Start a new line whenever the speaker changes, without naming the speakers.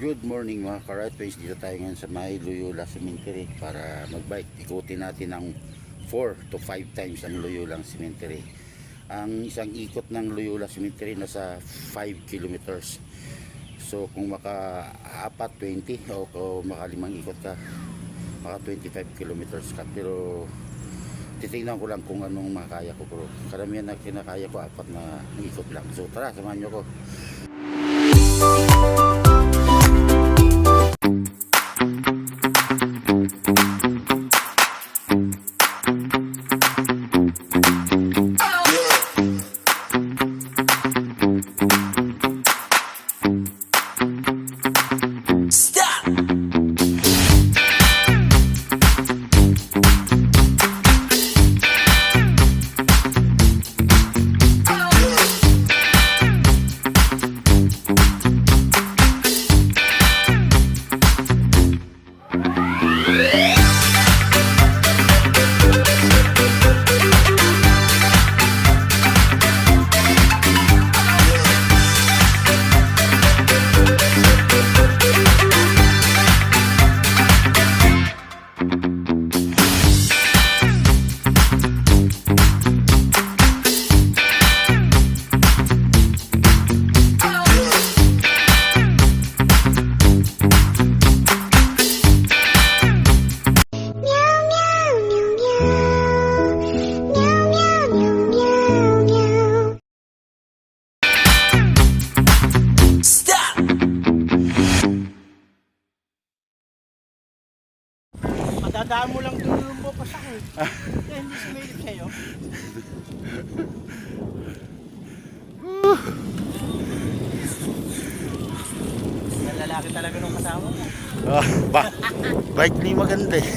Good morning mga ka-Rightways. Dito tayo ngayon sa may Loyola Cemetery para mag-bike. Ikutin natin ng 4 to 5 times ang Loyola Cemetery. Ang isang ikot ng Loyola Cemetery nasa 5 kilometers. So kung maka-4, 20 o kung maka-5 ikot ka, maka 25 kilometers ka. Pero titingnan ko lang kung anong makaya ko. Pero karamihan na kinakaya ko 4 na ikot lang. So tara, samahan nyo ko.
Dadaan mo lang doon yung lumbo sa akin. Kaya hindi sumilip sa'yo. Lalaki talaga nung kasama mo.
Bike ni maganda eh.